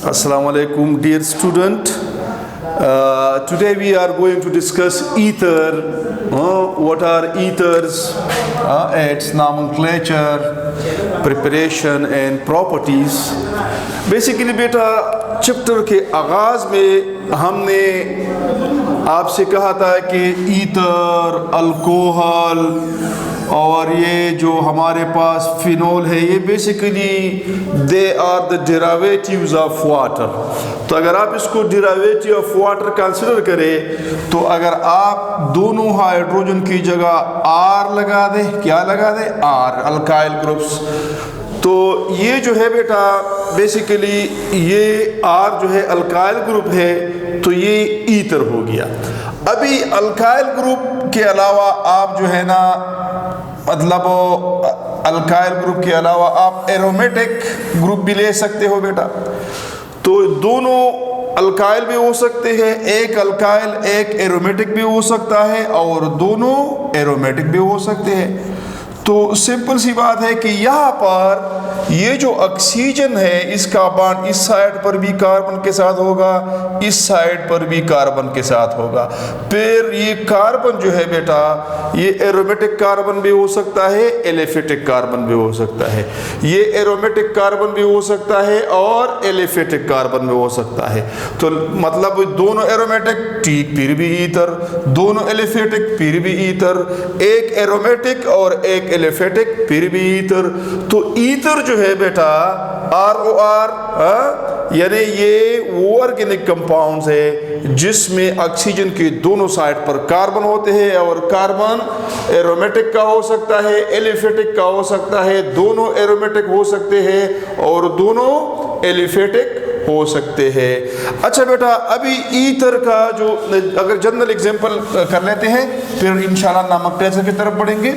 Assalamu alaikum, dear student. Today we are going to discuss ether. What are ethers? Its nomenclature, preparation and properties. Basically बेटा chapter के आगाज़ में हमने आपसे कहा था कि ईथर, अल्कोहल और ये जो हमारे पास फिनोल है ये basically they are the derivatives of water. तो अगर आप इसको डेरिवेटिव ऑफ वाटर कंसिडर करें तो अगर आप दोनों हाइड्रोजन की जगह आर लगा दें, क्या लगा दें? R, alkyl groups. तो ये जो है बेटा बेसिकली ये आर जो है अल्काइल ग्रुप है, तो ये ईथर हो गया। अभी अल्काइल ग्रुप के अलावा आप जो है ना मतलब अल्काइल ग्रुप के अलावा आप एरोमेटिक ग्रुप भी ले सकते हो बेटा। तो दोनों अल्काइल भी हो सकते हैं, एक अल्काइल एक एरोमेटिक भी हो सकता है और दोनों एरोमेटिक भी हो सकते हैं। तो सिंपल सी बात है कि यहाँ पर ये जो ऑक्सीजन है इसका बॉन्ड इस साइड पर भी कार्बन के साथ होगा, इस साइड पर भी कार्बन के साथ होगा। फिर ये कार्बन जो है बेटा ये एरोमेटिक कार्बन भी हो सकता है, एलिफेटिक कार्बन भी हो सकता है। ये एरोमेटिक कार्बन भी हो सकता है और एलिफेटिक कार्बन भी हो सकता है। तो मतलब दोनों एरोमेटिक ठीक फिर भी ईथर, दोनों एलिफेटिक फिर भी ईथर, एक एरोमेटिक और एक एलिफेटिक फिर भी ईथर। तो ईथर जो है बेटा ROR यानी ये वो ऑर्गेनिक कंपाउंड्स है जिसमें ऑक्सीजन के दोनों साइड पर कार्बन होते हैं और कार्बन एरोमेटिक का हो सकता है, एलिफेटिक का हो सकता है, दोनों एरोमेटिक हो सकते हैं और दोनों एलिफेटिक हो सकते हैं। अच्छा बेटा अभी ईथर का जो अगर जनरल एग्जांपल कर लेते हैं फिर इंशाल्लाह नोमेनक्लेचर की तरफ बढ़ेंगे।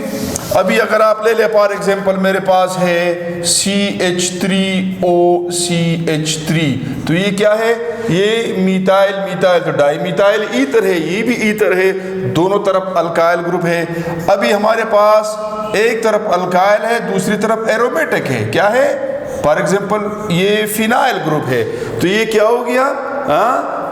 अभी अगर आप ले ले फॉर एग्जांपल मेरे पास है CH3OCH3, तो ये क्या है? ये मिथाइल, मिथाइल तो डाई मिथाइल ईथर है, ये भी ईथर है, दोनों तरफ अल्काइल ग्रुप है। अभी हमारे पास एक तरफ अल्काइल है दूसरी तरफ एरोमेटिक है, क्या है? फॉर एग्जांपल ये फिनाइल ग्रुप है, तो ये क्या हो गया?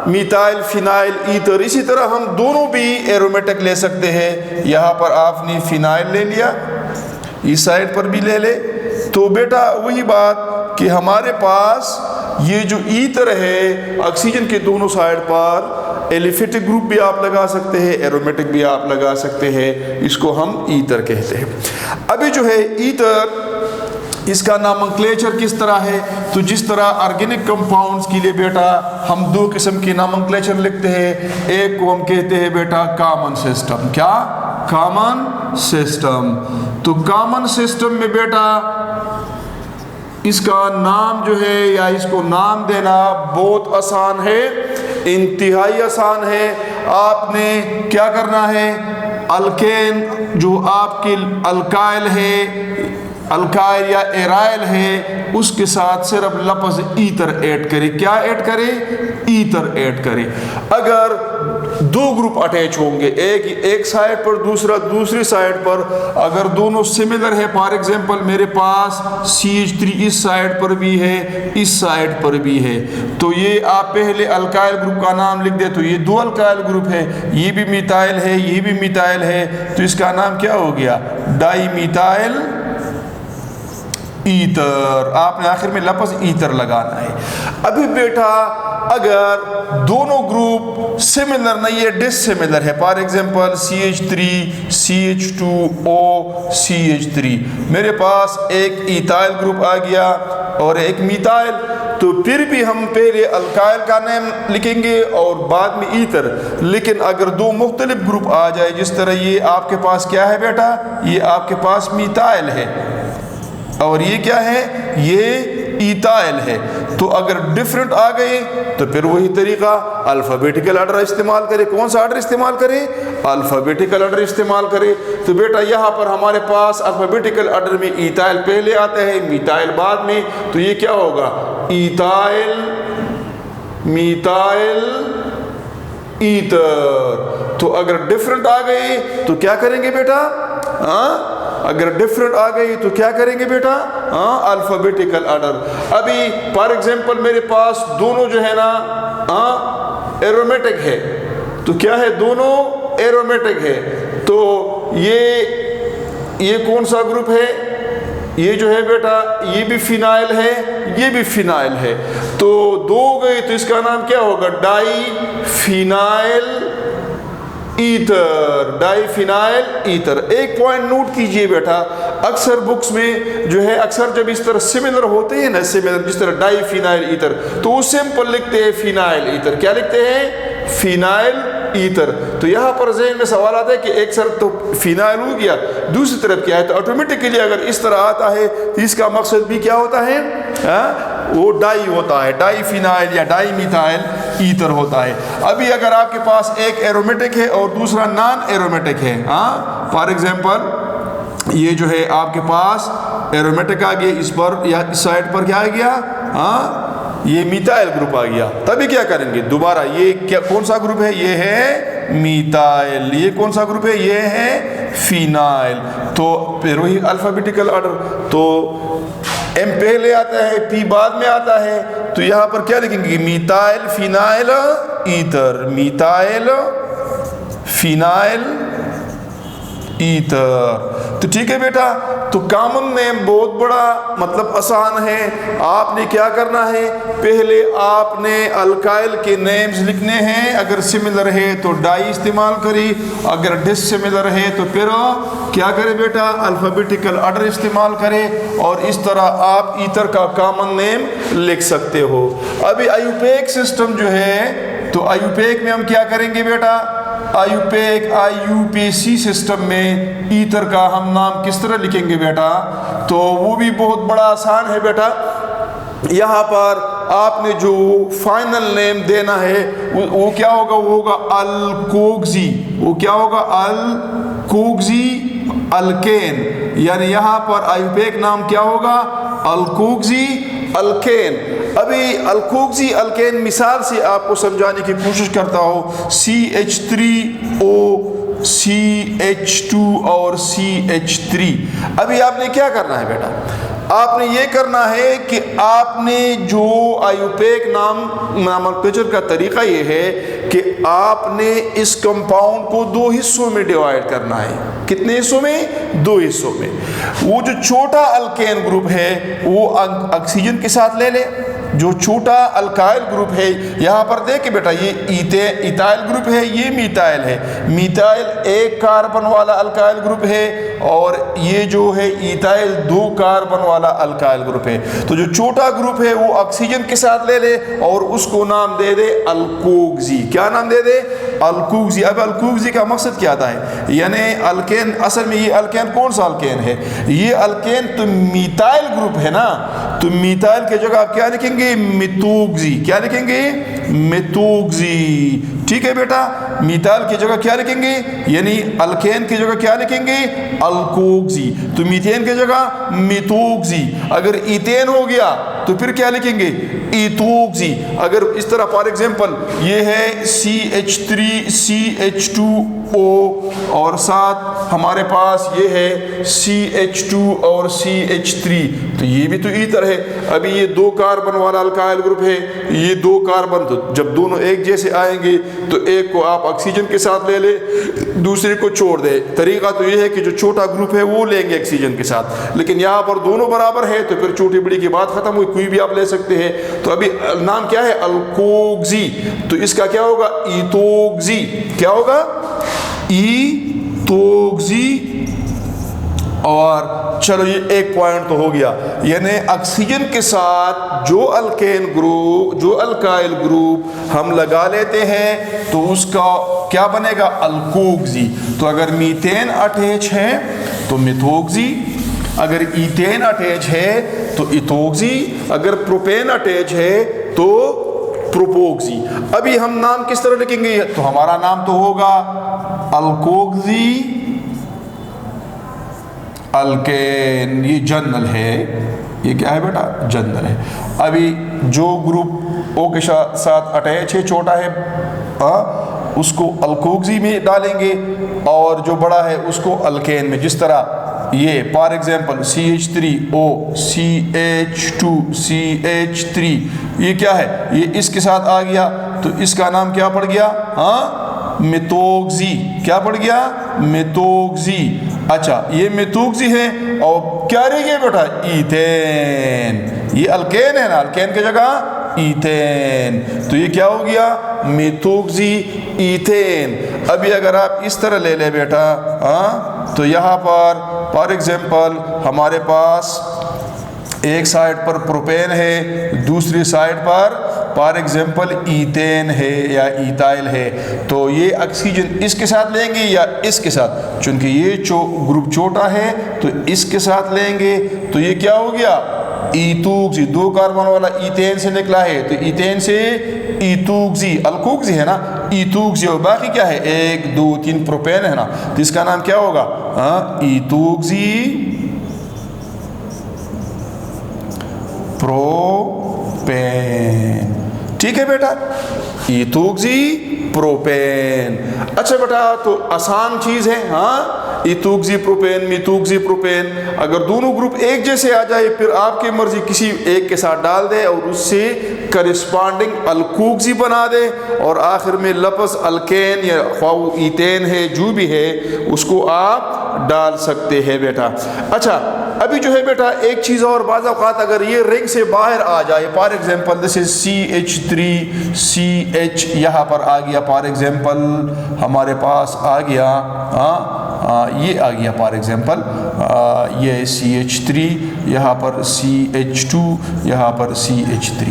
Methyl, phenyl, ether. इसी तरह हम दोनों भी एरोमेटिक ले सकते हैं। यहाँ पर आपने फिनाइल ले लिया, इस साइड पर भी ले ले। तो बेटा वही बात कि हमारे पास ये जो ईथर है ऑक्सीजन के दोनों साइड पर एलिफेटिक ग्रुप भी आप लगा सकते हैं, एरोमेटिक भी आप लगा सकते हैं, इसको हम ईथर कहते हैं। अभी जो है ईथर इसका नोमेनक्लेचर किस तरह है? तो जिस तरह ऑर्गेनिक कंपाउंड्स के लिए बेटा हम दो किस्म की नोमेनक्लेचर लिखते हैं। एक को हम कहते हैं बेटा कॉमन सिस्टम, क्या? Common system. तो कॉमन सिस्टम में बेटा इसका नाम जो है या इसको नाम देना बहुत आसान है, इंतहाई आसान है। आपने क्या करना है? अल्केन जो आपकी अल्काइल है, अल्काइल या एराइल है, उसके साथ सिर्फ लफ्ज़ ईथर ऐड करें। क्या ऐड करें? ईथर ऐड करें। अगर दो ग्रुप अटैच होंगे, एक साइड पर दूसरा दूसरी साइड पर, अगर दोनों सिमिलर है, फॉर एग्जांपल मेरे पास CH3 इस साइड पर भी है, इस साइड पर भी है, तो ये आप पहले अल्काइल ग्रुप का नाम लिख दे, तो ये दो अल्काइल ग्रुप है, ये भी मिथाइल है, ये भी मिथाइल है, तो इसका नाम क्या हो गया? Di methyl ether. आपने आखिर में लफ्ज़ ईथर लगाना है। अभी बेटा अगर दोनों ग्रुप सिमिलर नहीं है, डिसिमिलर है, for example CH3 CH2O CH3, मेरे पास एक ईथाइल ग्रुप आ गया और एक मिथाइल, तो फिर भी हम पहले अल्काइल का नाम लिखेंगे और बाद में ईथर। लेकिन अगर दो मुख्तलिफ ग्रुप आ जाए, जिस तरह ये आपके पास क्या है बेटा? ये आपके पास मिथाइल है और ये क्या है? ये ईथाइल है। तो अगर डिफरेंट आ गए तो फिर वही तरीका अल्फ़ाबेटिकल ऑर्डर इस्तेमाल करें। कौन सा ऑर्डर इस्तेमाल करें? अल्फ़ाबेटिकल ऑर्डर इस्तेमाल करें। तो बेटा यहाँ पर हमारे पास अल्फ़ाबेटिकल ऑर्डर में ईथाइल पहले आता है, मिथाइल बाद में, तो ये क्या होगा? Ethyl, methyl, ether. तो अगर डिफरेंट आ गए तो क्या करेंगे बेटा? اگر ڈفرنٹ آ گئی تو کیا کریں گے بیٹا؟ Alphabetical order. ابھی فار ایگزامپل میرے پاس دونوں جو ہے نا ایرومیٹک ہے، تو کیا ہے؟ دونوں ایرومیٹک ہے. تو یہ کون سا گروپ ہے؟ یہ جو ہے بیٹا یہ بھی فینائل ہے، یہ بھی فینائل ہے. تو دو گئی تو اس کا نام کیا ہوگا؟ ڈائی فینائل ایتھر. ڈائی فینائل ایتھر. ایک پوائنٹ نوٹ کیجئے بیٹا، اکثر بکس میں جو ہے اکثر جب اس طرح سملر ہوتے ہیں نا، سملر جس طرح ڈائی فینائل ایتھر، تو وہ سمپل لکھتے ہیں فینائل ایتھر. کیا لکھتے ہیں؟ Phenyl ether. تو یہاں پر ذہن میں سوال آتا ہے کہ ایک سر تو فینائل ہو گیا، دوسری طرف کیا ہے؟ تو آٹومیٹکلی اگر اس طرح آتا ہے تو اس کا مقصد بھی کیا ہوتا ہے؟ وہ ڈائی ہوتا ہے، ڈائی فینائل یا ڈائی میتھائل ایتھر ہوتا ہے. ابھی اگر آپ کے پاس ایک ایرومیٹک ہے اور دوسرا نان ایرومیٹک ہے، فار ایگزامپل یہ جو ہے آپ کے پاس ایرومیٹک آ گیا، اس پر یا اس سائڈ پر کیا آ گیا؟ یہ میتھائل گروپ آ گیا. تبھی کیا کریں گے؟ دوبارہ یہ کون سا گروپ ہے؟ یہ ہے میتھائل. یہ کون سا گروپ ہے؟ یہ ہے فینائل. تو پھر وہی الفابیٹیکل آرڈر. تو ایم پہلے آتا ہے، پی بعد میں آتا ہے. تو یہاں پر کیا لکھیں گے؟ Methyl phenyl ether. Methyl phenyl ether. تو ٹھیک ہے بیٹا. تو کامن نیم بہت بڑا مطلب آسان ہے. آپ نے کیا کرنا ہے؟ پہلے آپ نے الکائل کے نیمز لکھنے ہیں. اگر سملر ہے تو ڈائی استعمال کری، اگر ڈس سملر ہے تو پھر کیا کرے بیٹا؟ الفابیٹیکل آرڈر استعمال کرے، اور اس طرح آپ ایتھر کا کامن نیم لکھ سکتے ہو. ابھی آیوپیک سسٹم جو ہے، تو آیوپیک میں ہم کیا کریں گے بیٹا؟ آیوپیک IUPAC سسٹم میں ایتھر کا ہم نام کس طرح لکھیں گے بیٹا؟ تو وہ بھی بہت بڑا آسان ہے بیٹا. یہاں پر آپ نے جو فائنل نیم دینا ہے وہ کیا ہوگا؟ وہ ہوگا الکوگزی. وہ کیا ہوگا؟ الکوگزی الکین. یعنی یہاں پر آیوپیک نام کیا ہوگا؟ الکوگزی الکین. ابھی الکوگزی الکین مثال سے آپ کو سمجھانے کی کوشش کرتا ہوں. CH3O CH2 اور CH3. ابھی آپ نے کیا کرنا ہے بیٹا؟ آپ نے یہ کرنا ہے کہ آپ نے جو آیوپیک نامنکلچر کا طریقہ یہ ہے کہ آپ نے اس کمپاؤنڈ کو دو حصوں میں ڈیوائیڈ کرنا ہے. کتنے حصوں میں؟ دو حصوں میں. وہ جو چھوٹا الکین گروپ ہے وہ آکسیجن کے ساتھ لے لے. جو چھوٹا الکائل گروپ ہے یہاں پر دیکھیں بیٹا، یہ ایتھائل گروپ ہے، یہ میتھائل ہے. میتھائل ایک کاربن والا الکائل گروپ ہے، اور یہ جو ہے ایتھائل دو کاربن والا الکائل گروپ ہے. تو جو چھوٹا گروپ ہے وہ آکسیجن کے ساتھ لے لے اور اس کو نام دے دے الکوگزی. کیا نام دے دے؟ الکوگزی. اب الکوگزی کا مقصد کیا آتا ہے؟ یعنی الکین، اصل میں یہ الکین کون سا الکین ہے؟ یہ الکین تو میتھائل گروپ ہے نا. تو میتھائل کی جگہ آپ کیا لکھیں گے؟ میتھوگزی. کیا لکھیں گے؟ میتھوگزی. ٹھیک ہے بیٹا. میتھائل کی جگہ کیا لکھیں گے؟ یعنی الکین کی جگہ کیا لکھیں گے؟ الکوگزی. تو میتھین کی جگہ میتھوگزی. اگر ایتھین ہو گیا تو پھر کیا لکھیں گے؟ ایتھوگزی. اگر اس طرح فار ایگزامپل یہ ہے CH3CH2O اور ساتھ ہمارے پاس یہ ہے CH2 اور CH3، تو یہ بھی تو ایتھر ہے. ابھی یہ دو کاربن والا الکائل گروپ ہے، یہ دو کاربن، تو جب دونوں ایک جیسے آئیں گے تو ایک کو آپ آکسیجن کے ساتھ لے لے، دوسرے کو چھوڑ دے. طریقہ تو یہ ہے کہ جو چھوٹا گروپ ہے وہ لیں گے آکسیجن کے ساتھ، لیکن یہاں پر دونوں برابر ہے تو پھر چھوٹی بڑی کی بات ختم ہوئی، کوئی بھی آپ لے سکتے ہیں. تو ابھی نام کیا ہے؟ الکوگزی. تو اس کا کیا ہوگا؟ ایتھوگزی. کیا ہوگا؟ ایتھوگزی. اور چلو یہ ایک پوائنٹ تو ہو گیا. یعنی آکسیجن کے ساتھ جو الکین گروپ، جو الکائل گروپ ہم لگا لیتے ہیں تو اس کا کیا بنے گا؟ الکوگزی. تو اگر میتھین اٹیچ ہے تو میتھوگزی، اگر ایتھین اٹیچ ہے تو ایتھوگزی، اگر پروپین اٹیچ ہے تو پروپوگزی. ابھی ہم نام کس طرح لکھیں گے؟ تو ہمارا نام تو ہوگا الکوگزی الکین. یہ جنرل ہے. یہ کیا ہے بیٹا؟ جنرل ہے. ابھی جو گروپ او کے ساتھ اٹیچ ہے، چھوٹا ہے، اس کو الکوگزی میں ڈالیں گے، اور جو بڑا ہے اس کو الکین میں. جس طرح ये for example CH3O CH2 CH3, ये क्या है, ये इसके साथ आ गया तो इसका नाम क्या पड़ गया, हाँ मेथोक्सी, क्या पड़ गया, मेथोक्सी। अच्छा ये मेथोक्सी है और क्या रह गया बेटा, ईथेन, ये अल्केन है ना, अल्केन की जगह ईथेन, तो ये क्या हो गया, मेथोक्सी ईथेन। अभी अगर आप इस तरह ले ले बेटा, हाँ तो यहाँ पर फॉर एग्जांपल हमारे पास एक साइड पर प्रोपेन है, दूसरी साइड पर फॉर एग्जांपल ईथेन है या ईथाइल है, तो ये ऑक्सीजन इसके साथ लेंगे या इसके साथ, चूंकि ये ग्रुप छोटा है तो इसके साथ लेंगे, तो ये क्या हो गया, ईथोक्सी, 2 कार्बन वाला ईथेन से निकला है तो ईथेन से ईथोक्सी, अल्कोक्सी है ना, ईथोक्सी, और बाकी क्या है 1 2 3 प्रोपेन है ना, तो इसका नाम क्या होगा, हाँ ईथोक्सी प्रोपेन। ठीक है बेटा, ईथोक्सी प्रोपेन। अच्छा बेटा तो आसान चीज है, हाँ ईथोक्सी प्रोपेन मीथोक्सी प्रोपेन, अगर दोनों ग्रुप एक जैसे आ जाए फिर आपकी मर्जी किसी एक के साथ डाल दे और उससे करस्पॉन्डिंग अल्कोक्सी बना दे, और आखिर में लफ्ज़ अल्केन या ईथेन है जो भी है उसको आप डाल सकते हैं बेटा। अच्छा अभी जो है बेटा एक चीज़ और, बाज़ औक़ात अगर ये रिंग से बाहर आ जाए, for example this is CH3CH यहाँ पर आ गया, फॉर एग्जांपल हमारे पास आ गया, ये आ गया फॉर एग्जांपल ये CH3, यहाँ पर CH2, यहाँ पर CH3।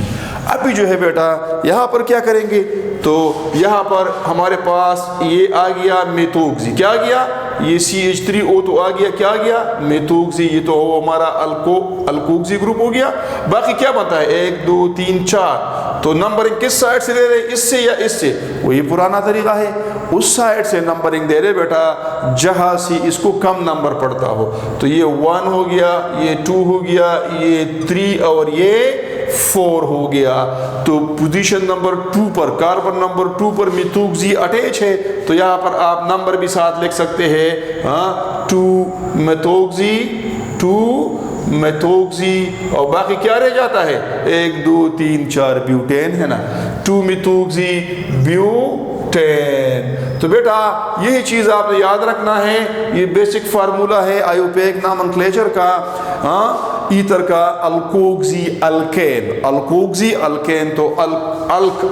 अभी जो है बेटा यहाँ पर क्या करेंगे, तो यहाँ पर हमारे पास ये आ गया मेथोक्सी, क्या आ गया, ये CH3O तो आ गया, क्या आ गया, मेथोक्सी, ये तो हमारा अल्कोक्सी ग्रुप हो गया। बाकी क्या बनता है 1 2 3 4, तो नंबरिंग किस साइड से ले रहे, इससे या इससे, वही पुराना तरीका है, उस साइड से नंबरिंग दे रहे बेटा जहाँ से इसको कम नंबर पड़ता हो, तो ये 1 हो गया, ये 2 हो गया, ये 3 और ये 4 हो गया। तो पोजीशन नंबर 2 पर, कार्बन नंबर 2 पर मेथोक्सी अटैच है, तो यहाँ पर आप नंबर भी साथ लिख सकते हैं, हाँ 2 मेथोक्सी, और बाकी क्या रह जाता है 1 2 3 4 ब्यूटेन है ना, 2 मेथोक्सी ब्यूटेन। तो बेटा यही चीज़ आपने याद रखना है, ये बेसिक फार्मूला है आयोपेक नॉमेनक्लेचर का, हाँ ईथर का अल्कोक्सी अल्केन, अल्कोक्सी अल्केन, तो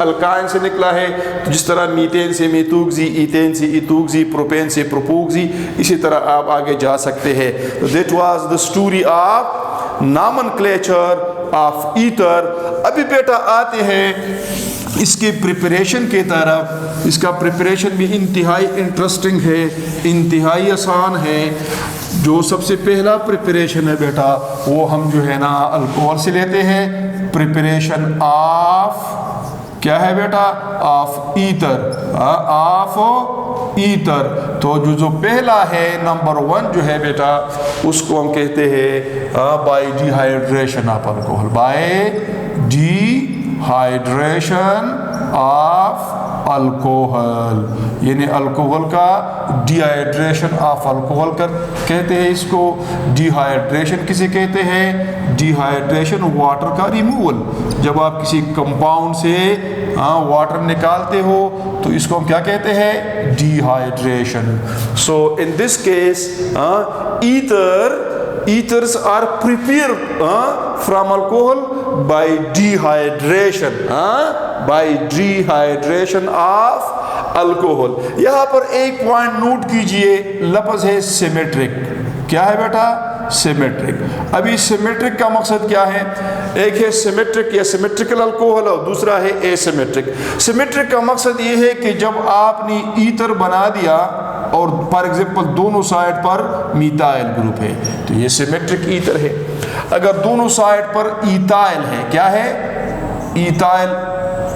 अल्काइन से निकला है, तो जिस तरह मीथेन से मेथोक्सी, ईथेन से ईथोक्सी, प्रोपेन से प्रोपोक्सी, इसी तरह आप आगे जा सकते हैं। तो that was the story of nomenclature of ether. अभी बेटा आते हैं इसके प्रिपरेशन के तरफ। इसका प्रिपरेशन भी इंतहाई इंटरेस्टिंग है, इंतहाई आसान है। जो सबसे पहला प्रिपरेशन है बेटा वो हम जो है ना अल्कोहल से लेते हैं, प्रिपरेशन ऑफ क्या है बेटा, ऑफ ईथर, ऑफ ईथर। तो जो पहला है नंबर 1 जो है बेटा उसको हम कहते हैं bye dehydration of alcohol, bye dehydration of alcohol, यानी अल्कोहल का डिहाइड्रेशन ऑफ अल्कोहल कहते हैं इसको। डिहाइड्रेशन किसे कहते हैं, डिहाइड्रेशन वाटर का रिमूवल। जब आप किसी कंपाउंड से वाटर निकालते हो तो इसको हम क्या कहते हैं, dehydration. So in this case ethers are prepared from alcohol by dehydration, by dehydration of alcohol। यहाँ पर एक पॉइंट नोट कीजिए, लफ्ज़ है सिमेट्रिक। क्या है बेटा, सिमेट्रिक। अभी सिमेट्रिक का मकसद क्या है, एक है सिमेट्रिक या सिमेट्रिकल अल्कोहल और दूसरा है एसिमेट्रिक। सिमेट्रिक का मकसद ये है कि जब आपने ईथर बना दिया और फॉर एग्जांपल दोनों साइड पर मीथाइल ग्रुप है तो ये सिमेट्रिक ईथर है। अगर दोनों साइड पर इथाइल है, क्या है, इथाइल,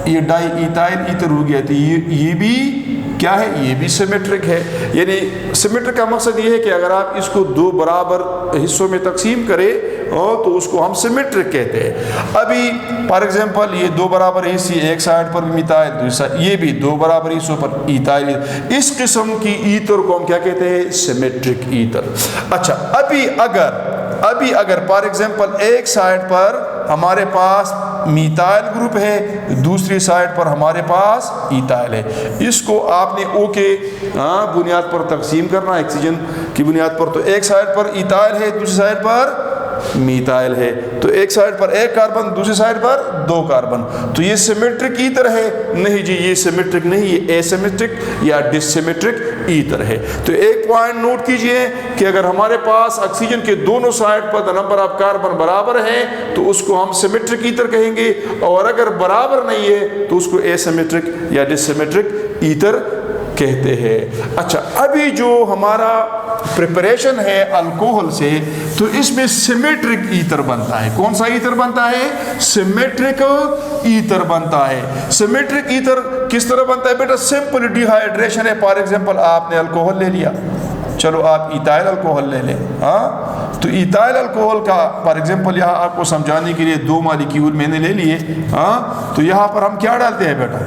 ये डाई इथाइल ईथर हो गया, तो ये भी क्या है, ये भी सिमेट्रिक है। यानी सिमेट्रिक का मकसद ये है कि अगर आप इसको 2 बराबर हिस्सों में तकसीम करें تو اس کو ہم سیمیٹرک کہتے ہیں. ابھی فار ایگزامپل یہ دو برابر حصے ایک سائڈ پر بھی میتائل دوسری یہ بھی دو برابر حصوں پر ایتائل, اس قسم کی ایتھر کو ہم کیا کہتے ہیں سیمیٹرک ایتھر. اچھا ابھی اگر فار ایگزامپل ایک سائڈ پر ہمارے پاس میتائل گروپ ہے دوسری سائڈ پر ہمارے پاس ایتائل ہے, اس کو آپ نے او کے بنیاد پر تقسیم کرنا ہے آکسیجن کی بنیاد پر. تو ایک سائڈ پر ایتائل ہے دوسری سائڈ پر میتائل ہے, تو ایک سائڈ پر ایک کاربن دوسری سائڈ پر دو کاربن, تو یہ سیمیٹرک ایتھر ہے. نہیں جی یہ سیمیٹرک نہیں, یہ اے سیمیٹرک یا ڈس سیمیٹرک ایتھر ہے. تو ایک پوائنٹ نوٹ کیجئے کہ اگر ہمارے پاس آکسیجن کے دونوں side per number of carbon برابر ہے تو اس کو ہم سیمیٹرک ایتھر کہیں گے, اور اگر برابر نہیں ہے تو اس کو اے سیمیٹرک یا ڈس سیمیٹرک ایتھر کہتے ہیں. اچھا ابھی جو ہمارا پریپریشن ہے الکوہل سے, تو اس میں سیمیٹرک ایتھر بنتا ہے. کون سا ایتھر بنتا ہے؟ سیمیٹرک ایتھر بنتا ہے. سیمیٹرک ایتھر کس طرح بنتا ہے بیٹا؟ سمپل ڈی ہائیڈریشن ہے. فار ایگزامپل آپ نے الکوہل لے لیا, چلو آپ ایتائل الکوہل لے لیں, تو ایتائل الکوہل کا فار ایگزامپل یہاں آپ کو سمجھانے کے لیے دو مالیکیول میں نے لے لیے, تو یہاں پر ہم کیا ڈالتے ہیں بیٹا؟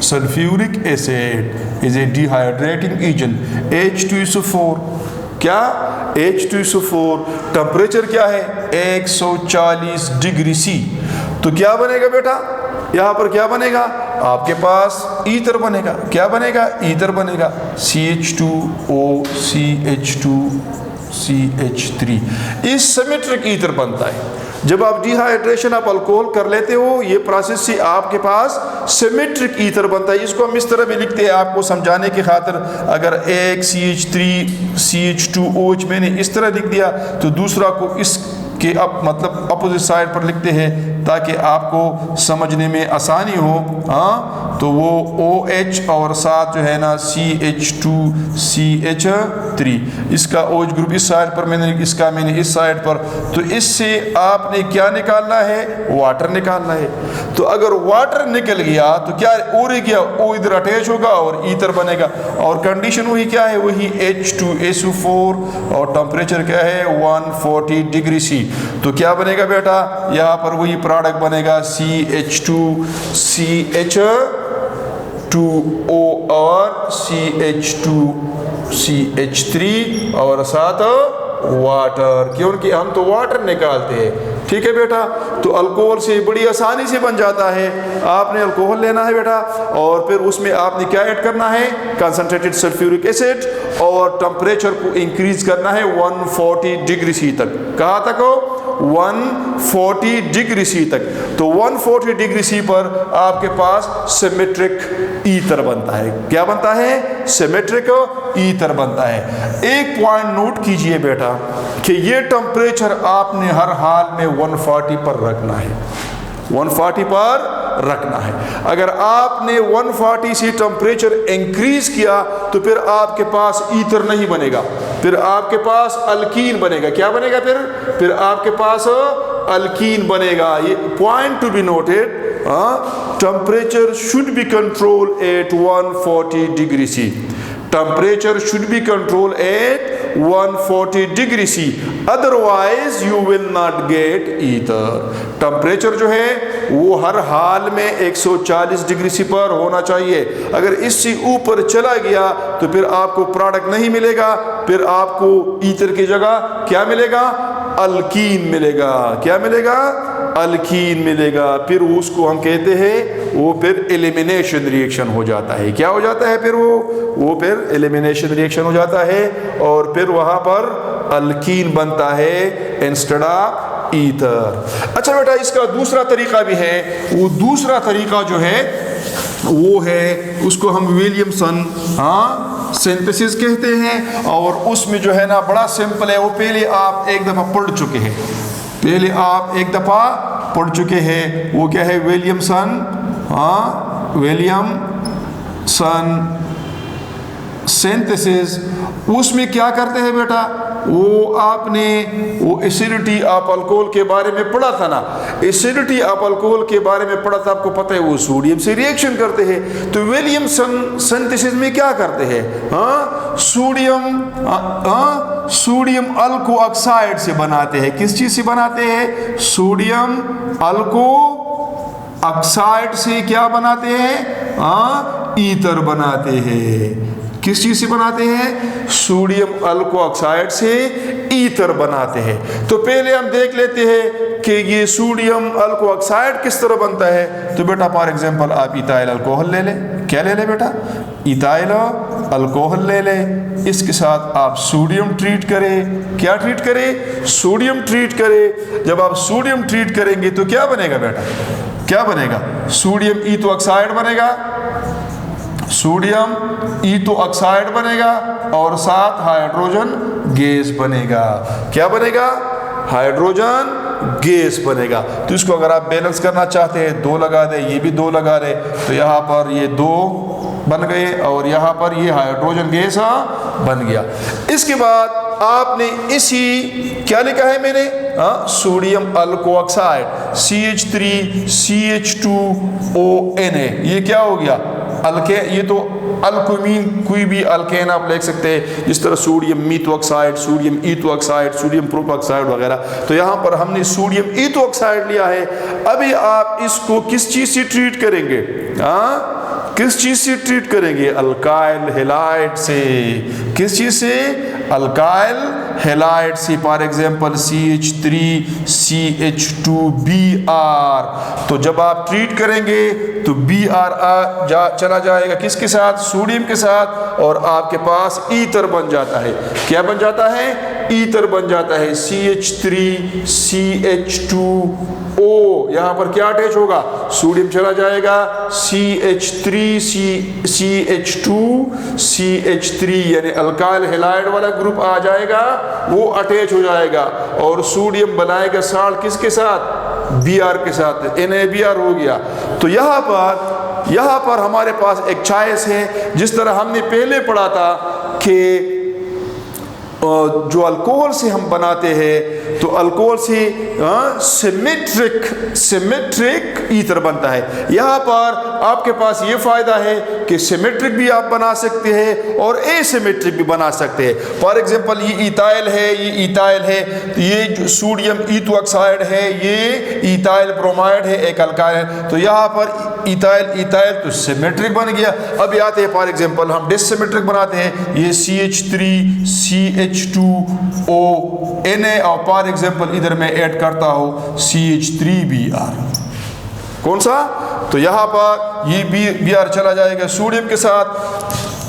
سلفیورک ایسڈ از اے ڈی ہائیڈریٹنگ ایجنٹ H2SO4. کیا H2SO4, ٹمپریچر کیا ہے 140 ڈگری C. تو کیا بنے گا بیٹا یہاں پر؟ کیا بنے گا آپ کے پاس؟ ایتھر بنے گا. کیا بنے گا؟ ایتھر بنے گا. CH2O CH2 CH3. اس سیمیٹرک ایتھر بنتا ہے. جب آپ ڈی ہائیڈریشن آپ الکوہل کر لیتے ہو یہ پروسیس سے آپ کے پاس سیمیٹرک ایتھر بنتا ہے. اس کو ہم اس طرح بھی لکھتے ہیں آپ کو سمجھانے کی خاطر. اگر ایک CH3 CH2OH میں نے اس طرح لکھ دیا تو دوسرا کو اس کے مطلب اپوزٹ سائڈ پر لکھتے ہیں تاکہ آپ کو سمجھنے میں آسانی ہو. تو وہ OH اور ساتھ جو ہے نا CH2 CH3, اس کا OH گروپ اس سائڈ پر میں نے اس کا میں نے اس سائڈ پر. تو اس سے آپ نے کیا نکالنا ہے؟ واٹر نکالنا ہے. تو اگر واٹر نکل گیا تو کیا او رہ گیا؟ او ادھر اٹیچ ہوگا اور ایتھر بنے گا, اور کنڈیشن وہی کیا ہے؟ وہی H2SO4 اور ٹمپریچر کیا ہے 140 ڈگری C. تو کیا بنے گا بیٹا یہاں پر؟ وہی پروڈکٹ بنے گا CH2 CH2O اور CH2 CH3 اور ساتھ واٹر, کیونکہ ہم تو واٹر نکالتے ہیں. ٹھیک ہے بیٹا, تو الکوہل سے بڑی آسانی سے بن جاتا ہے. آپ نے الکوہل لینا ہے بیٹا اور پھر اس میں آپ نے کیا ایڈ کرنا ہے؟ کنسنٹریٹڈ سلفیورک ایسڈ, اور ٹمپریچر کو انکریز کرنا ہے 140 ڈگری C تک. کہاں تک ہو؟ 140 ڈگری C تک. تو 140 ڈگری C پر آپ کے پاس سیمیٹرک ایتھر بنتا ہے. کیا بنتا ہے؟ سیمیٹرک ایتھر بنتا ہے. ایک پوائنٹ نوٹ کیجئے بیٹا کہ یہ ٹمپریچر آپ نے ہر حال میں 140 پر رکھنا ہے. 140 پر رکھنا ہے. اگر آپ نے 140 سے ٹمپریچر انکریز کیا تو پھر آپ کے پاس ایتھر نہیں بنے گا, پھر آپ کے پاس الکین بنے گا. کیا بنے گا پھر آپ کے پاس الکین بنے گا. یہ point to be noted, temperature should be control at 140 degree C. Temperature should be controlled at 140 degree C. Otherwise you will not get ether. Temperature جو ہے وہ ہر حال میں 140 ڈگری C پر ہونا چاہیے. اگر اس سے اوپر چلا گیا تو پھر آپ کو پروڈکٹ نہیں ملے گا, پھر آپ کو ایتھر کی جگہ کیا ملے گا؟ الکین ملے گا. کیا ملے گا؟ الکین ملے گا. پھر اس کو ہم کہتے ہیں وہ پھر ایلیمینیشن ری ایکشن ہو جاتا ہے. کیا ہو جاتا ہے پھر؟ وہ پھر ایلیمینیشن ری ایکشن ہو جاتا ہے اور پھر وہاں پر الکین بنتا ہے انسٹیڈ آف ایتھر. اچھا بیٹا اس کا دوسرا طریقہ بھی ہے. وہ دوسرا طریقہ جو ہے وہ ہے اس کو ہم ولیمسن سینتھسس کہتے ہیں, اور اس میں جو ہے نا بڑا سمپل ہے. وہ پہلے آپ ایک دفعہ پڑھ چکے ہیں, پڑھ چکے ہیں. وہ کیا ہے؟ Williamson synthesis. اس میں کیا کرتے ہیں بیٹا؟ वो आपने वो एसिडिटी ऑफ अल्कोहल के बारे में पढ़ा था ना, एसिडिटी ऑफ अल्कोहल के बारे में पढ़ा था, आपको पता है वो सोडियम से रिएक्शन करते हैं। तो विलियमसन सिंथेसिस में क्या करते हैं, सोडियम अल्को ऑक्साइड से बनाते हैं। किस चीज से बनाते हैं, सोडियम अल्को ऑक्साइड से क्या बनाते हैं, ईथर बनाते हैं। किस चीज से बनाते हैं, सोडियम अल्को ऑक्साइड से ईथर बनाते हैं। तो पहले हम देख लेते हैं कि ये सोडियम अल्को ऑक्साइड किस तरह बनता है। तो बेटा फॉर एग्जांपल आप इथाइल अल्कोहल ले लें, क्या ले लें बेटा, इथाइल अल्कोहल ले लें, इसके साथ आप सोडियम ट्रीट करें। क्या ट्रीट करें, सोडियम ट्रीट करें। जब आप सोडियम ट्रीट करेंगे तो क्या बनेगा बेटा, क्या बनेगा, सोडियम ईथो ऑक्साइड बनेगा, सोडियम ईथो ऑक्साइड बनेगा और साथ हाइड्रोजन गैस बनेगा। क्या बनेगा, हाइड्रोजन गैस बनेगा। तो इसको अगर आप बैलेंस करना चाहते हैं, 2 लगा दें, ये भी 2 लगा दें, तो यहाँ पर ये 2 बन गए और यहाँ पर ये हाइड्रोजन गैस बन गया। इसके बाद आपने इसी क्या लिखा है मैंने, सोडियम अल्को ऑक्साइड CH3CH2ONA, ये क्या हो गया, अल्के, ये तो अल्कोमीन, कोई भी अल्केन आप लिख सकते हैं, जिस तरह sodium methoxide, sodium ethoxide, sodium propoxide वगैरह। तो यहाँ पर हमने सोडियम ईथो ऑक्साइड लिया है। अभी आप इसको किस चीज से ट्रीट करेंगे, किस चीज से ट्रीट करेंगे, अल्काइल हैलाइड से। किस चीज से, अल्काइल हैलाइड से। For example CH3CH2Br। तो जब आप ट्रीट करेंगे तो Br चला जाएगा किसके साथ, सोडियम के साथ, और आपके पास ईथर बन जाता है। क्या बन जाता है, ईथर बन जाता है। CH3CH2O, यहाँ पर क्या अटैच होगा, सोडियम चला जाएगा, CH3CH2CH3 यानी अल्काइल हैलाइड वाला ग्रुप आ जाएगा, वो अटैच हो जाएगा और सोडियम बनाएगा साल्ट किसके साथ, Br के साथ, NaBr हो गया। तो यहाँ पर हमारे पास एक चॉइस है, जिस तरह हमने पहले पढ़ा था कि जो अल्कोहल से हम बनाते हैं, तो अल्कोहल से सिमेट्रिक ईथर बनता है। यहाँ पर आपके पास ये फायदा है कि सिमेट्रिक भी आप बना सकते हैं और एसिमेट्रिक भी बना सकते हैं। फॉर एग्जांपल ये इथाइल है, ये इथाइल है, तो ये जो सोडियम ईथो ऑक्साइड है, ये इथाइल ब्रोमाइड है, एक अल्काइल है। तो यहाँ पर इथाइल तो सिमेट्रिक बन गया। अब आते हैं फॉर एग्जांपल हम डिसिमेट्रिक बनाते हैं, ये CH3CH2ONA और फॉर एग्जांपल इधर मैं ऐड करता हूँ CH3Br। कौन सा, तो यहाँ पर ये Br चला जाएगा सोडियम के साथ,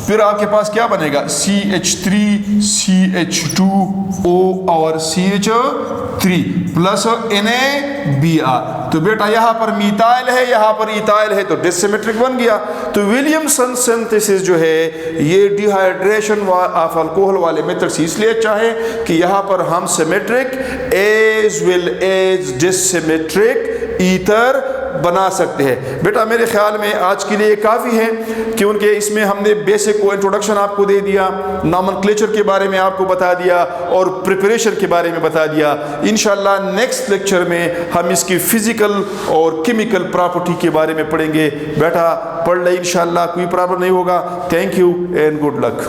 फिर आपके पास क्या बनेगा, CH3CH2O और CH3 प्लस NaBr। तो बेटा यहाँ पर मीथाइल है, यहाँ पर इथाइल है, तो डिसिमेट्रिक बन गया। तो विलियमसन सिंथेसिस जो है ये डिहाइड्रेशन ऑफ अल्कोहल वाले मेथड से इसलिए अच्छा है कि यहाँ पर हम symmetric as well as dissymmetric ether बना सकते हैं। बेटा मेरे ख्याल में आज के लिए काफ़ी है, क्योंकि इसमें हमने बेसिक को इंट्रोडक्शन आपको दे दिया, नॉमेनक्लेचर के बारे में आपको बता दिया और प्रिपरेशन के बारे में बता दिया। इंशाल्लाह नेक्स्ट लेक्चर में हम इसकी फिजिकल और केमिकल प्रॉपर्टी के बारे में पढ़ेंगे। बेटा पढ़ ले, इंशाल्लाह कोई प्रॉब्लम नहीं होगा। Thank you and good luck.